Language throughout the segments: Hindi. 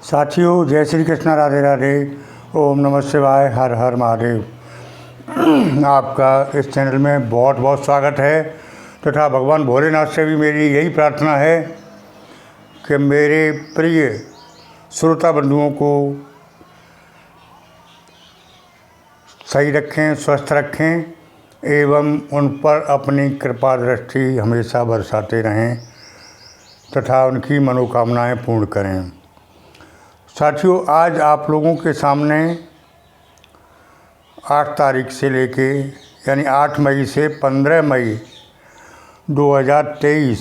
साथियों, जय श्री कृष्ण, राधे राधे, ओम नमः शिवाय, हर हर महादेव। आपका इस चैनल में बहुत बहुत स्वागत है तथा भगवान भोलेनाथ से भी मेरी यही प्रार्थना है कि मेरे प्रिय श्रोता बंधुओं को सही रखें, स्वस्थ रखें एवं उन पर अपनी कृपा दृष्टि हमेशा बरसाते रहें तथा उनकी मनोकामनाएं पूर्ण करें। साथियों, आज आप लोगों के सामने 8 तारीख से लेके यानी 8 मई से 15 मई 2023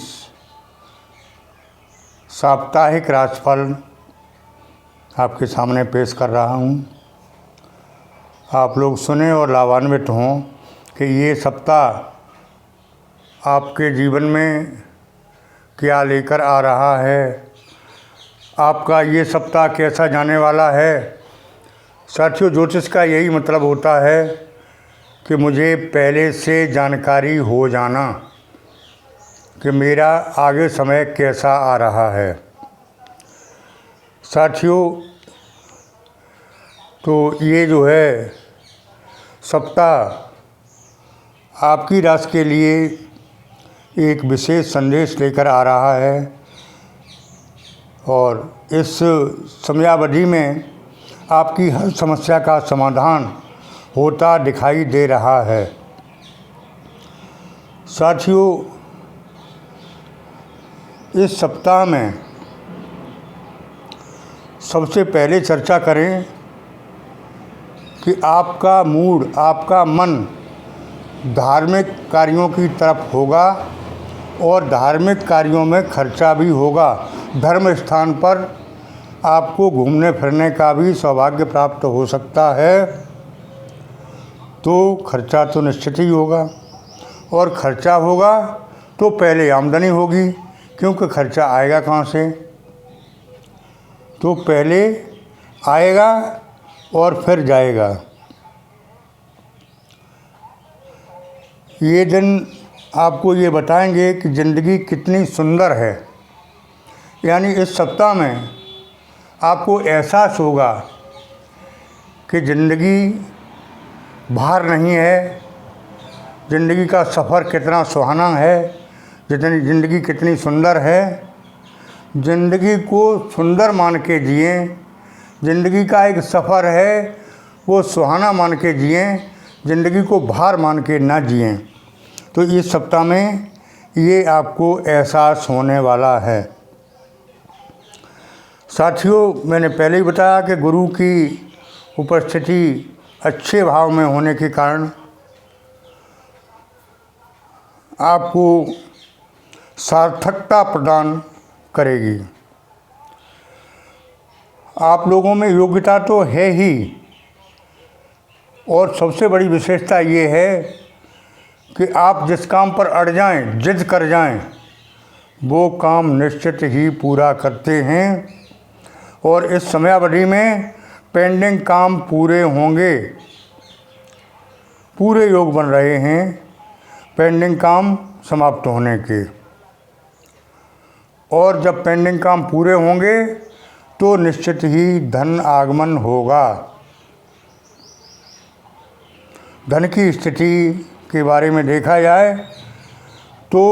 साप्ताहिक राशिफल आपके सामने पेश कर रहा हूं। आप लोग सुने और लाभान्वित हों कि ये सप्ताह आपके जीवन में क्या लेकर आ रहा है, आपका ये सप्ताह कैसा जाने वाला है। साथियों, ज्योतिष का यही मतलब होता है कि मुझे पहले से जानकारी हो जाना कि मेरा आगे समय कैसा आ रहा है। साथियों, तो ये जो है सप्ताह आपकी राशि के लिए एक विशेष संदेश लेकर आ रहा है और इस समयावधि में आपकी हर समस्या का समाधान होता दिखाई दे रहा है। साथियों, इस सप्ताह में सबसे पहले चर्चा करें कि आपका मूड, आपका मन धार्मिक कार्यों की तरफ होगा और धार्मिक कार्यों में खर्चा भी होगा। धर्म स्थान पर आपको घूमने फिरने का भी सौभाग्य प्राप्त हो सकता है, तो खर्चा तो निश्चित ही होगा और खर्चा होगा तो पहले आमदनी होगी, क्योंकि खर्चा आएगा कहाँ से, तो पहले आएगा और फिर जाएगा। ये दिन आपको ये बताएंगे कि ज़िंदगी कितनी सुंदर है। यानी इस सप्ताह में आपको एहसास होगा कि ज़िंदगी भार नहीं है, ज़िंदगी का सफ़र कितना सुहाना है, ज़िंदगी कितनी सुंदर है। ज़िंदगी को सुंदर मान के जिएँ, ज़िंदगी का एक सफ़र है वो सुहाना मान के जिएँ, ज़िंदगी को भार मान के ना जिएँ। तो इस सप्ताह में ये आपको एहसास होने वाला है। साथियों, मैंने पहले ही बताया कि गुरु की उपस्थिति अच्छे भाव में होने के कारण आपको सार्थकता प्रदान करेगी। आप लोगों में योग्यता तो है ही और सबसे बड़ी विशेषता ये है कि आप जिस काम पर अड़ जाएं, जिद कर जाएं, वो काम निश्चित ही पूरा करते हैं और इस समयावधि में पेंडिंग काम पूरे होंगे। पूरे योग बन रहे हैं पेंडिंग काम समाप्त होने के, और जब पेंडिंग काम पूरे होंगे तो निश्चित ही धन आगमन होगा। धन की स्थिति के बारे में देखा जाए तो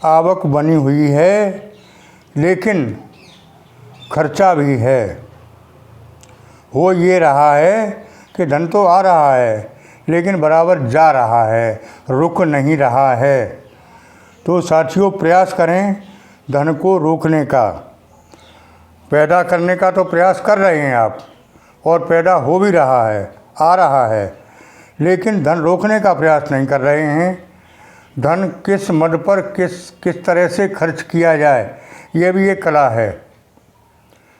आवक बनी हुई है, लेकिन खर्चा भी है। हो ये रहा है कि धन तो आ रहा है लेकिन बराबर जा रहा है, रुक नहीं रहा है। तो साथियों, प्रयास करें धन को रोकने का। पैदा करने का तो प्रयास कर रहे हैं आप और पैदा हो भी रहा है, आ रहा है, लेकिन धन रोकने का प्रयास नहीं कर रहे हैं। धन किस मद पर किस तरह से खर्च किया जाए, ये भी एक कला है।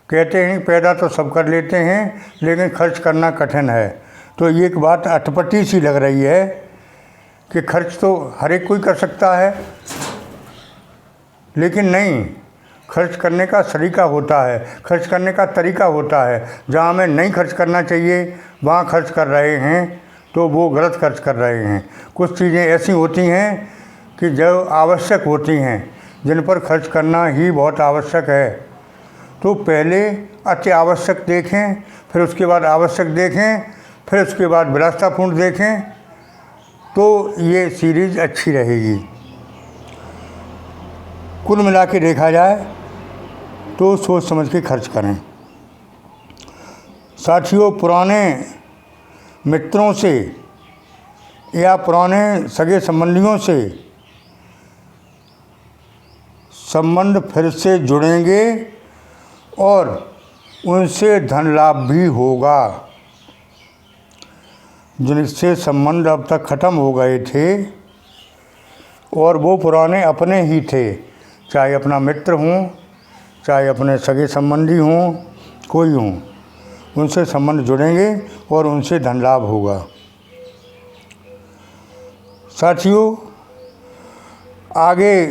कहते हैं पैदा तो सब कर लेते हैं लेकिन खर्च करना कठिन है। तो ये एक बात अटपटी सी लग रही है कि खर्च तो हर एक कोई कर सकता है, लेकिन नहीं, खर्च करने का सलीका होता है, खर्च करने का तरीका होता है। जहाँ हमें नहीं खर्च करना चाहिए वहाँ खर्च कर रहे हैं तो वो गलत खर्च कर रहे हैं। कुछ चीज़ें ऐसी होती हैं कि जो आवश्यक होती हैं, जिन पर खर्च करना ही बहुत आवश्यक है, तो पहले अति आवश्यक देखें, फिर उसके बाद आवश्यक देखें, फिर उसके बाद विलासितापूर्ण देखें, तो ये सीरीज़ अच्छी रहेगी। कुल मिला के देखा जाए तो सोच समझ के खर्च करें। साथियों, पुराने मित्रों से या पुराने सगे संबंधियों से संबंध फिर से जुड़ेंगे और उनसे धन लाभ भी होगा। जिनसे संबंध अब तक ख़त्म हो गए थे और वो पुराने अपने ही थे, चाहे अपना मित्र हों, चाहे अपने सगे संबंधी हों, कोई हों, उनसे संबंध जुड़ेंगे और उनसे धन लाभ होगा। साथियों, आगे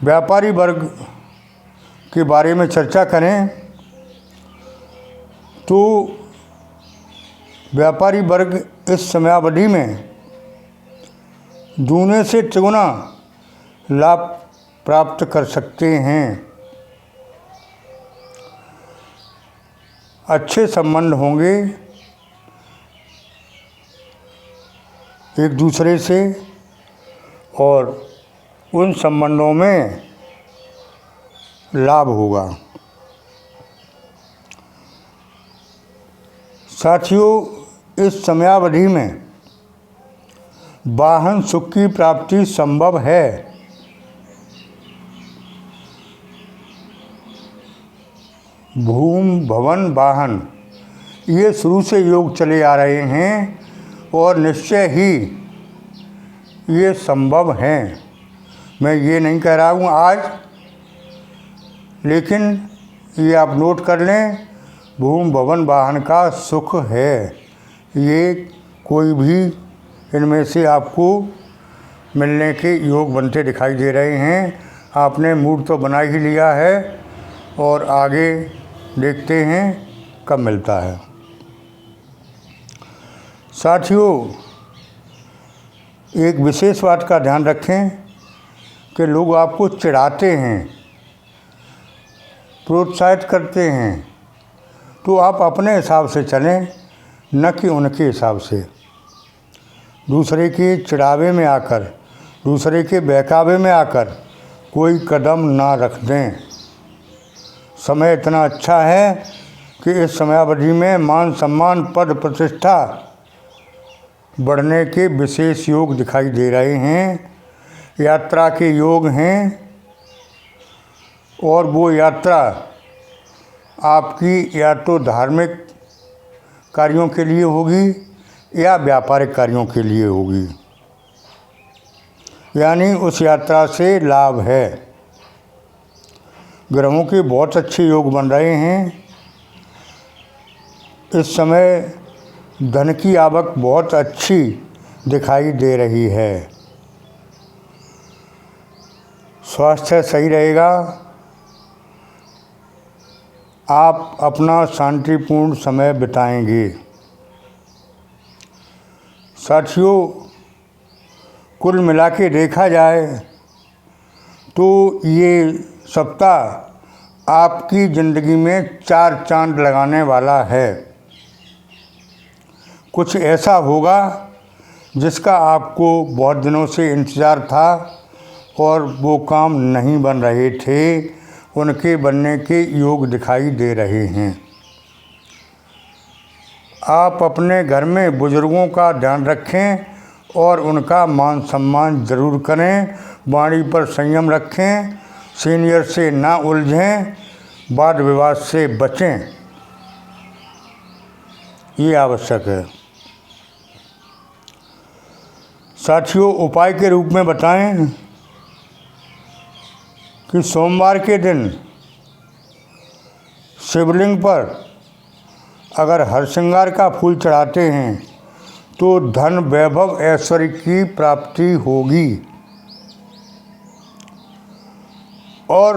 व्यापारी वर्ग के बारे में चर्चा करें तो व्यापारी वर्ग इस समयावधि में दूने से तिगुना लाभ प्राप्त कर सकते हैं। अच्छे संबंध होंगे एक दूसरे से और उन संबंधों में लाभ होगा। साथियों, इस समयावधि में वाहन सुख की प्राप्ति संभव है। भूम भवन वाहन ये शुरू से योग चले आ रहे हैं और निश्चय ही ये संभव हैं। मैं ये नहीं कह रहा हूँ आज, लेकिन ये आप नोट कर लें, भूम भवन वाहन का सुख है। ये कोई भी इनमें से आपको मिलने के योग बनते दिखाई दे रहे हैं। आपने मूड तो बना ही लिया है और आगे देखते हैं कब मिलता है। साथियों, एक विशेष बात का ध्यान रखें कि लोग आपको चिढ़ाते हैं, प्रोत्साहित करते हैं, तो आप अपने हिसाब से चलें, न कि उनके हिसाब से। दूसरे के चिढ़ावे में आकर, दूसरे के बहकावे में आकर कोई कदम ना रख दें। समय इतना अच्छा है कि इस समयावधि में मान सम्मान पद प्रतिष्ठा बढ़ने के विशेष योग दिखाई दे रहे हैं। यात्रा के योग हैं और वो यात्रा आपकी या तो धार्मिक कार्यों के लिए होगी या व्यापारिक कार्यों के लिए होगी, यानी उस यात्रा से लाभ है। ग्रहों के बहुत अच्छे योग बन रहे हैं। इस समय धन की आवक बहुत अच्छी दिखाई दे रही है। स्वास्थ्य सही रहेगा। आप अपना शांतिपूर्ण समय बिताएंगे। साथियों, कुल मिला के देखा जाए तो ये सप्ताह आपकी ज़िंदगी में 4 चांद लगाने वाला है। कुछ ऐसा होगा जिसका आपको बहुत दिनों से इंतज़ार था और वो काम नहीं बन रहे थे, उनके बनने के योग दिखाई दे रहे हैं। आप अपने घर में बुज़ुर्गों का ध्यान रखें और उनका मान सम्मान ज़रूर करें। वाणी पर संयम रखें, सीनियर से ना उलझें, वाद विवाद से बचें, ये आवश्यक है। साथियों, उपाय के रूप में बताएं कि सोमवार के दिन शिवलिंग पर अगर हरसिंगार का फूल चढ़ाते हैं तो धन वैभव ऐश्वर्य की प्राप्ति होगी और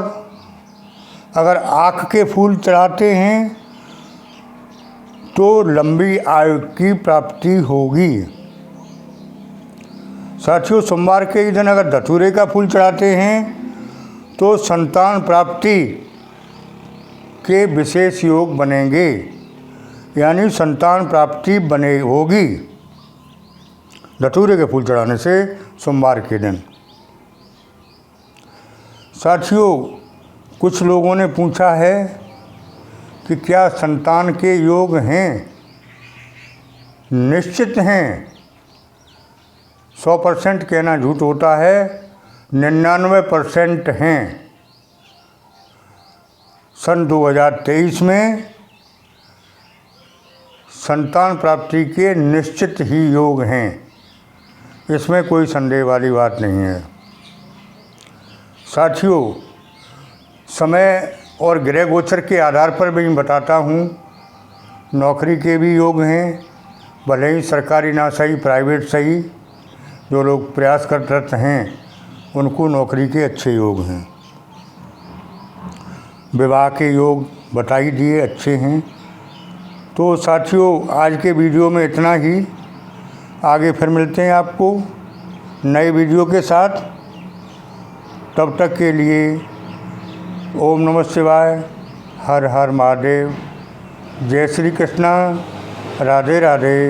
अगर आँख के फूल चढ़ाते हैं तो लंबी आयु की प्राप्ति होगी। साथियों, सोमवार के ही दिन अगर धतूरे का फूल चढ़ाते हैं तो संतान प्राप्ति के विशेष योग बनेंगे, यानी संतान प्राप्ति बने होगी धतूरे के फूल चढ़ाने से सोमवार के दिन। साथियों, कुछ लोगों ने पूछा है कि क्या संतान के योग हैं? निश्चित हैं। 100% कहना झूठ होता है, 99% हैं। सन 2023 में संतान प्राप्ति के निश्चित ही योग हैं, इसमें कोई संदेह वाली बात नहीं है। साथियों, समय और ग्रह गोचर के आधार पर भी मैं बताता हूँ, नौकरी के भी योग हैं, भले ही सरकारी ना सही प्राइवेट सही, जो लोग प्रयास करते हैं उनको नौकरी के अच्छे योग हैं। विवाह के योग बता ही दिए अच्छे हैं। तो साथियों, आज के वीडियो में इतना ही। आगे फिर मिलते हैं आपको नए वीडियो के साथ। तब तक के लिए ओम नमः शिवाय, हर हर महादेव, जय श्री कृष्णा, राधे राधे।